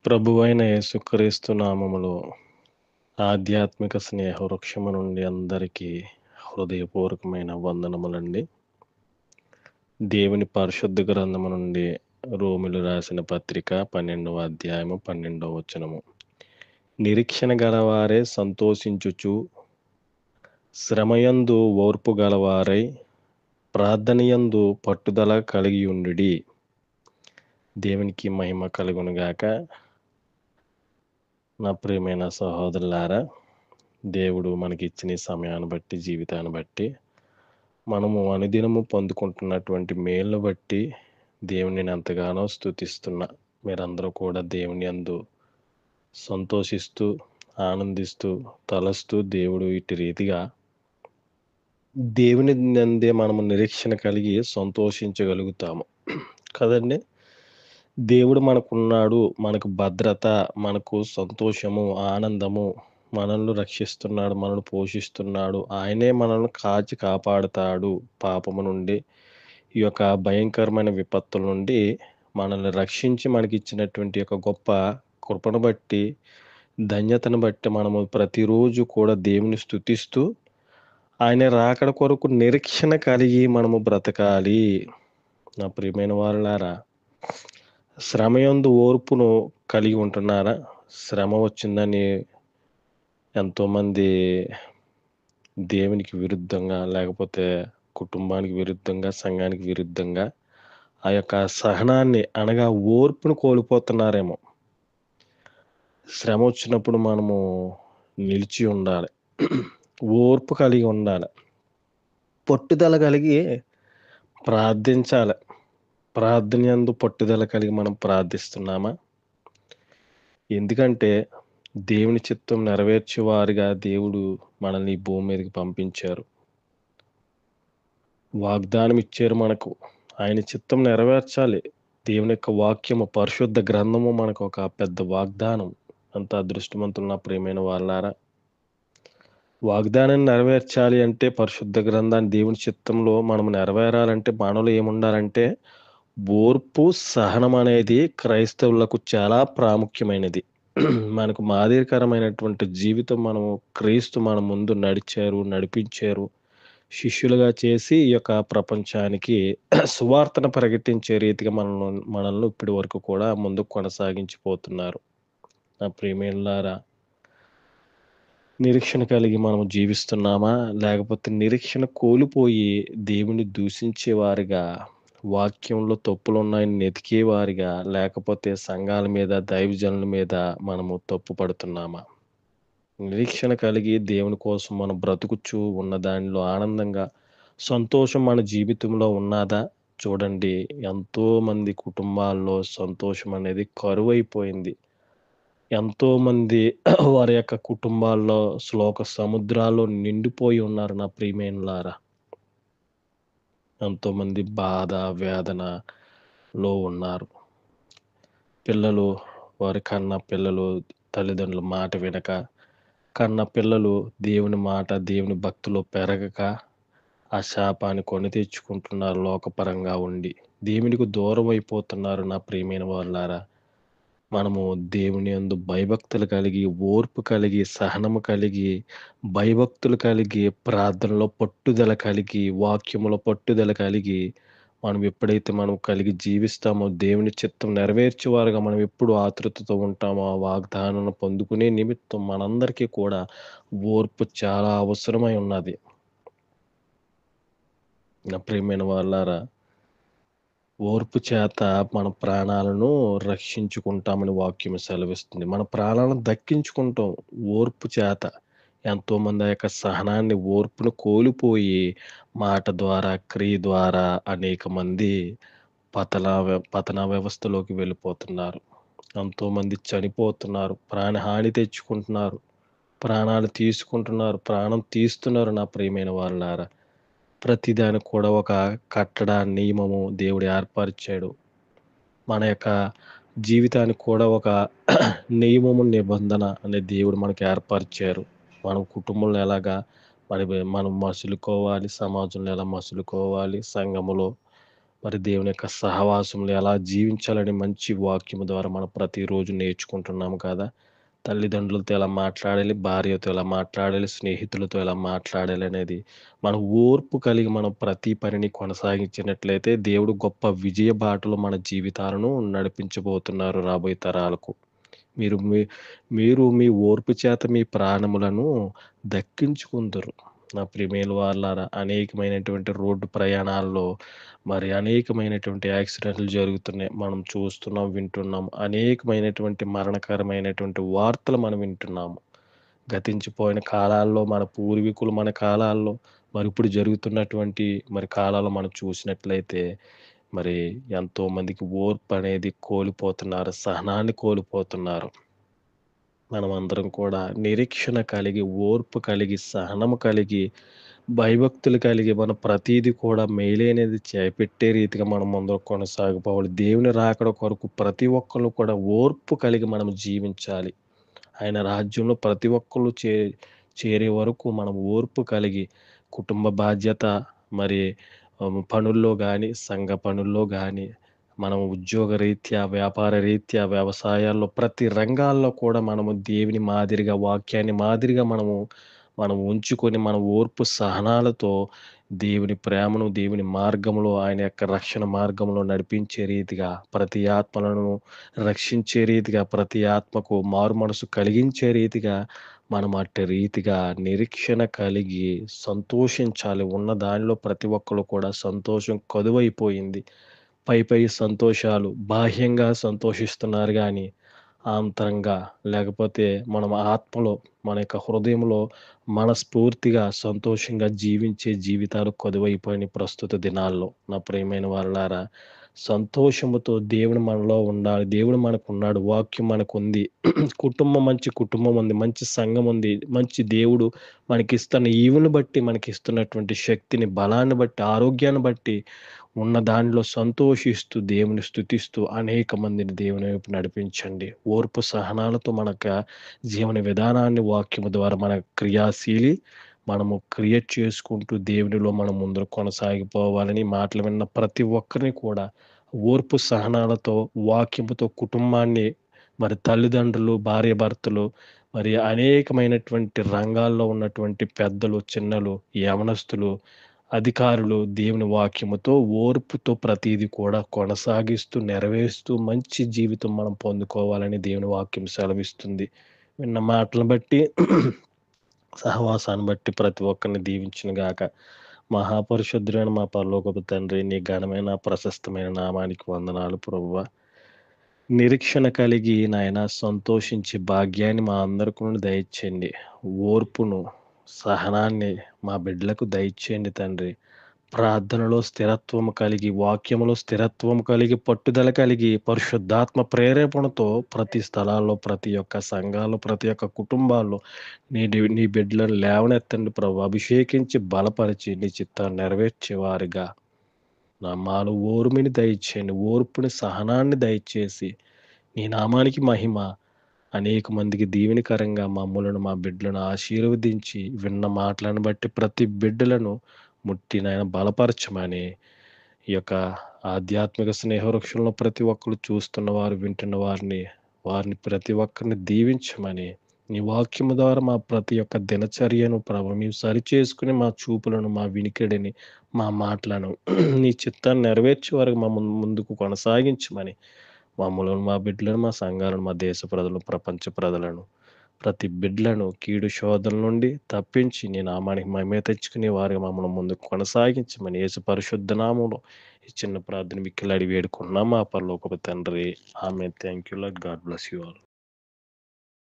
ప్రభువైన యేసుక్రీస్తు నామములో ఆధ్యాత్మిక స్నేహ వృక్షము నుండి అందరికీ హృదయపూర్వకమైన వందనములండి. దేవుని పరిశుద్ధ గ్రంథము నుండి రోమిలు రాసిన పత్రిక 12వ అధ్యాయము 12వ వచనము. నిరీక్షణ గలవారే సంతోషించుచు, శ్రమయందు ఓర్పు గలవారై, ప్రార్థనయందు పట్టుదల కలిగియుండుడి. దేవునికి మహిమ కలుగునుగాక. నా ప్రియమైన సహోదరులారా, దేవుడు మనకిచ్చిన ఈ సమయాన్ని బట్టి, జీవితాన్ని బట్టి, మనము అనుదినము పొందుకుంటున్నటువంటి మేలును బట్టి దేవుని నేను ఎంతగానో స్తుతిస్తున్నా. మీరందరూ కూడా దేవుని యందు సంతోషిస్తూ, ఆనందిస్తూ, తలస్తూ దేవుడు ఇటు రీతిగా దేవుని నందే మనము నిరీక్షణ కలిగి సంతోషించగలుగుతాము కదండి. దేవుడు మనకున్నాడు, మనకు భద్రత, మనకు సంతోషము, ఆనందము, మనల్ని రక్షిస్తున్నాడు, మనల్ని పోషిస్తున్నాడు, ఆయనే మనల్ని కాచి కాపాడుతాడు పాపము నుండి, ఈ యొక్క భయంకరమైన విపత్తుల నుండి మనల్ని రక్షించి మనకిచ్చినటువంటి యొక్క గొప్ప కృపను బట్టి, ధన్యతను బట్టి మనము ప్రతిరోజు కూడా దేవుని స్తుతిస్తూ ఆయన రాకడ కొరకు నిరీక్షణ కలిగి మనము బ్రతకాలి. నా ప్రియమైన వారులారా, శ్రమయందు ఓర్పును కలిగి ఉంటున్నారా? శ్రమ వచ్చిందని ఎంతోమంది దేవునికి విరుద్ధంగా, లేకపోతే కుటుంబానికి విరుద్ధంగా, సంఘానికి విరుద్ధంగా ఆ యొక్క సహనాన్ని అనగా ఓర్పును కోల్పోతున్నారేమో. శ్రమ వచ్చినప్పుడు మనము నిలిచి ఉండాలి, ఓర్పు కలిగి ఉండాలి, పట్టుదల కలిగి ప్రార్థించాలి. ప్రార్థన యందు పట్టుదల కలిగి మనం ప్రార్థిస్తున్నామా? ఎందుకంటే దేవుని చిత్తం నెరవేర్చేవారుగా దేవుడు మనల్ని ఈ భూమి మీదకి పంపించారు, వాగ్దానం ఇచ్చారు మనకు. ఆయన చిత్తం నెరవేర్చాలి. దేవుని యొక్క వాక్యము, పరిశుద్ధ గ్రంథము మనకు ఒక పెద్ద వాగ్దానం. అంత అదృష్టవంతులు నా ప్రియమైన వాళ్ళారా. వాగ్దానాన్ని నెరవేర్చాలి అంటే, పరిశుద్ధ గ్రంథాన్ని దేవుని చిత్తంలో మనం నెరవేరాలంటే మనలో ఏముండాలంటే ఓర్పు, సహనం అనేది క్రైస్తవులకు చాలా ప్రాముఖ్యమైనది. మనకు మాదిరికరమైనటువంటి జీవితం మనము క్రీస్తు మన ముందు నడిచారు, నడిపించారు, శిష్యులుగా చేసి ఈ యొక్క ప్రపంచానికి సువార్తను ప్రకటించే రీతిగా మనల్ని ఇప్పటి వరకు కూడా ముందుకు కొనసాగించిపోతున్నారు. నా ప్రియమైనలారా, నిరీక్షణ కలిగి మనము జీవిస్తున్నామా? లేకపోతే నిరీక్షణ కోల్పోయి దేవుని దూషించేవారిగా, వాక్యంలో తప్పులున్నాయని వెతికేవారిగా, లేకపోతే సంఘాల మీద, దైవజనుల మీద మనము తప్పు పడుతున్నామా? నిరీక్షణ కలిగి దేవుని కోసం మనం బ్రతుకుచూ ఉన్న దానిలో ఆనందంగా, సంతోషం మన జీవితంలో ఉన్నదా? చూడండి, ఎంతోమంది కుటుంబాల్లో సంతోషం అనేది కరువైపోయింది. ఎంతోమంది వారి యొక్క కుటుంబాల్లో శ్లోక సముద్రాల్లో నిండిపోయి ఉన్నారు నా ప్రియమైనలారా. ఎంతోమంది బాధ, వేదనలో ఉన్నారు. పిల్లలు, వారి కన్న పిల్లలు తల్లిదండ్రుల మాట వినక, కన్న పిల్లలు దేవుని మాట, దేవుని భక్తిలో పెరగక ఆ శాపాన్ని కొని తెచ్చుకుంటున్నారు. లోకపరంగా ఉండి దేవునికి దూరం అయిపోతున్నారు నా ప్రియమైన వాళ్ళారా. మనము దేవుని యందు భయభక్తులు కలిగి, ఓర్పు కలిగి, సహనము కలిగి, భయభక్తులు కలిగి, ప్రార్థనలో పట్టుదల కలిగి, వాక్యములో పట్టుదల కలిగి, మనం ఎప్పుడైతే మనం కలిగి జీవిస్తామో, దేవుని చిత్తం నెరవేర్చేవారుగా మనం ఎప్పుడు ఆతృతతో ఉంటామో, ఆ వాగ్దానాన్ని పొందుకునే నిమిత్తం మనందరికీ కూడా ఓర్పు చాలా అవసరమై ఉన్నది. నా ప్రియమైన వాళ్ళారా, ఓర్పు చేత మన ప్రాణాలను రక్షించుకుంటామని వాక్యం సెలవిస్తుంది. మన ప్రాణాలను దక్కించుకుంటాం ఓర్పు చేత. ఎంతోమంది ఆ యొక్క సహనాన్ని, ఓర్పును కోల్పోయి మాట ద్వారా, క్రియ ద్వారా అనేక మంది పతన వ్యవస్థలోకి వెళ్ళిపోతున్నారు. ఎంతోమంది చనిపోతున్నారు, ప్రాణహాని తెచ్చుకుంటున్నారు, ప్రాణాలు తీసుకుంటున్నారు, ప్రాణం తీస్తున్నారు నా ప్రియమైన వాళ్ళారా. ప్రతిదానికి కూడా ఒక కట్టడ, నియమము దేవుడు ఏర్పరిచాడు. మన యొక్క జీవితానికి కూడా ఒక నియమము, నిబంధన అనే దేవుడు మనకు ఏర్పరిచారు. మనం కుటుంబంలో ఎలాగా మనం మసులుకోవాలి, సమాజంలో ఎలా మసులుకోవాలి, సంఘములో మరి దేవుని యొక్క సహవాసంలో ఎలా జీవించాలని మంచి వాక్యము ద్వారా మనం ప్రతిరోజు నేర్చుకుంటున్నాము కదా! తల్లిదండ్రులతో ఎలా మాట్లాడాలి, భార్యతో ఎలా మాట్లాడాలి, స్నేహితులతో ఎలా మాట్లాడాలి అనేది మన ఓర్పు కలిగి మనం ప్రతి పనిని కొనసాగించినట్లయితే దేవుడు గొప్ప విజయ బాటలో మన జీవితాలను నడిపించబోతున్నారు రాబోయే తరాలకు. మీరు మీ మీరు మీ ఓర్పు చేత మీ ప్రాణములను దక్కించుకుందురు. నా ప్రియమైన వాళ్ళారా, అనేకమైనటువంటి రోడ్డు ప్రయాణాల్లో మరి అనేకమైనటువంటి యాక్సిడెంట్లు జరుగుతున్నాయి. మనం చూస్తున్నాం, వింటున్నాం. అనేకమైనటువంటి మరణకరమైనటువంటి వార్తలు మనం వింటున్నాము. గతించిపోయిన కాలాల్లో మన పూర్వీకులు మన కాలాల్లో మరి ఇప్పుడు జరుగుతున్నటువంటి మరి కాలాల్లో మనం చూసినట్లయితే మరి ఎంతో మందికి ఓర్పు అనేది కోల్పోతున్నారు. సహనాన్ని కోల్పోతున్నారు. మనమందరం కూడా నిరీక్షణ కలిగి, ఓర్పు కలిగి, సహనము కలిగి, భయభక్తులు కలిగి మన ప్రతీది కూడా మేలైనది చేపట్టే రీతిగా మనం ముందుకు కొనసాగిపోవాలి. దేవుని రాకడ కొరకు ప్రతి ఒక్కళ్ళు కూడా ఓర్పు కలిగి మనం జీవించాలి. ఆయన రాజ్యంలో ప్రతి ఒక్కళ్ళు చేరే వరకు మనం ఓర్పు కలిగి కుటుంబ బాధ్యత మరి పనుల్లో గాని, సంఘ పనుల్లో గాని, మనం ఉద్యోగ రీత్యా, వ్యాపార రీత్యా, వ్యవసాయాల్లో ప్రతి రంగాల్లో కూడా మనము దేవుని మాదిరిగా, వాక్యాన్ని మాదిరిగా మనం ఉంచుకొని మన ఓర్పు సహనాలతో దేవుని ప్రేమను, దేవుని మార్గంలో ఆయన యొక్క రక్షణ మార్గంలో నడిపించే రీతిగా, ప్రతి ఆత్మలను రక్షించే రీతిగా, ప్రతి ఆత్మకు మారుమనసు కలిగించే రీతిగా మనం అట్టి రీతిగా నిరీక్షణ కలిగి సంతోషించాలి. ఉన్న దానిలో ప్రతి ఒక్కళ్ళు కూడా సంతోషం కరువైపోయింది. పై సంతోషాలు బాహ్యంగా సంతోషిస్తున్నారు గానీ, ఆంతరంగా లేకపోతే మనం ఆత్మలో, మన యొక్క హృదయంలో మనస్ఫూర్తిగా సంతోషంగా జీవించే జీవితాలు కొదువైపోయినాయి ప్రస్తుత దినాల్లో. నా ప్రియమైన వారలారా, సంతోషముతో దేవుడు మనలో ఉండాలి. దేవుడు మనకున్నాడు. వాక్యం మనకుంది. మంచి కుటుంబం ఉంది. మంచి సంఘం ఉంది. మంచి దేవుడు మనకిస్తున్న ఈవుని బట్టి, మనకిస్తున్నటువంటి శక్తిని, బలాన్ని బట్టి, ఆరోగ్యాన్ని బట్టి ఉన్న దానిలో సంతోషిస్తూ, దేవుని స్తుతిస్తూ అనేక మందిని దేవుని వైపు నడిపించండి. ఓర్పు సహనాలతో జీవన విధానాన్ని వాక్యము ద్వారా మన మనము క్రియేట్ చేసుకుంటూ దేవునిలో మనం ముందుకు కొనసాగిపోవాలని మాటలు విన్న ప్రతి ఒక్కరిని కూడా ఓర్పు సహనాలతో, వాక్యముతో కుటుంబాన్ని మరి తల్లిదండ్రులు, భార్యాభర్తలు మరి అనేకమైనటువంటి రంగాల్లో ఉన్నటువంటి పెద్దలు, చిన్నలు, యవనస్తులు, అధికారులు దేవుని వాక్యముతో, ఓర్పుతో ప్రతీది కూడా కొనసాగిస్తూ, నెరవేరుస్తూ మంచి జీవితం మనం పొందుకోవాలని దేవుని వాక్యం సెలవిస్తుంది. విన్న మాటలను బట్టి సహవాసాన్ని బట్టి ప్రతి ఒక్కరిని దీవించును గాక. మహాపరిశుద్ధుడైన మా పరలోకపు తండ్రి, నీ ఘనమైన ప్రశస్తమైన నామానికి వందనాలు ప్రభువా. నిరీక్షణ కలిగి నాయన సంతోషించే భాగ్యాన్ని మా అందరికి దయచేయండి. ఓర్పును, సహనాన్ని మా బిడ్డలకు దయచేయండి తండ్రి. ప్రార్థనలో స్థిరత్వము కలిగి, వాక్యములో స్థిరత్వము కలిగి, పట్టుదల కలిగి, పరిశుద్ధాత్మ ప్రేరేపణతో ప్రతి స్థలాల్లో, ప్రతి ఒక్క సంఘాల్లో, ప్రతి ఒక్క కుటుంబాల్లో నీ బిడ్డలను లేవనెత్తండి ప్రభు. అభిషేకించి బలపరిచి నీ చిత్తాన్ని నెరవేర్చేవారుగా మాలో ఓర్మిని దయచేయండి. ఓర్పుని, సహనాన్ని దయచేసి నీ నామానికి మహిమ అనేక మందికి దీవెనకరంగా మమ్ములను, మా బిడ్డలను ఆశీర్వదించి విన్న మాటలను బట్టి ప్రతి బిడ్డలను ముట్టి నాయన బలపరచమని ఈ యొక్క ఆధ్యాత్మిక స్నేహవృక్షంలో ప్రతి ఒక్కరు చూస్తున్నవారు, వింటున్న వారిని ప్రతి ఒక్కరిని దీవించమని నీ వాక్యము ద్వారా మా ప్రతి ఒక్క దినచర్యను ప్రభు మేము సరిచేసుకుని మా చూపులను, మా వినికిడిని, మా మాటలను నీ చిత్తాన్ని నెరవేర్చే వరకు మా ముందుకు కొనసాగించమని మమ్మలను, మా బిడ్డలను, మా సంఘాలను, మా దేశ ప్రజలను, ప్రపంచ ప్రజలను, ప్రతి బిడ్డలను కీడు శోధన నుండి తప్పించి నీ నామానికి మహిమ తెచ్చుకునే వారిగా మమ్మల్ని ముందుకు కొనసాగించమని యేసు పరిశుద్ధ నామంలో ఈ చిన్న ప్రార్థన మిక్కిలాడి వేడుకున్నాం మా పరలోకపు తండ్రి. Amen. Thank you Lord. God bless you all.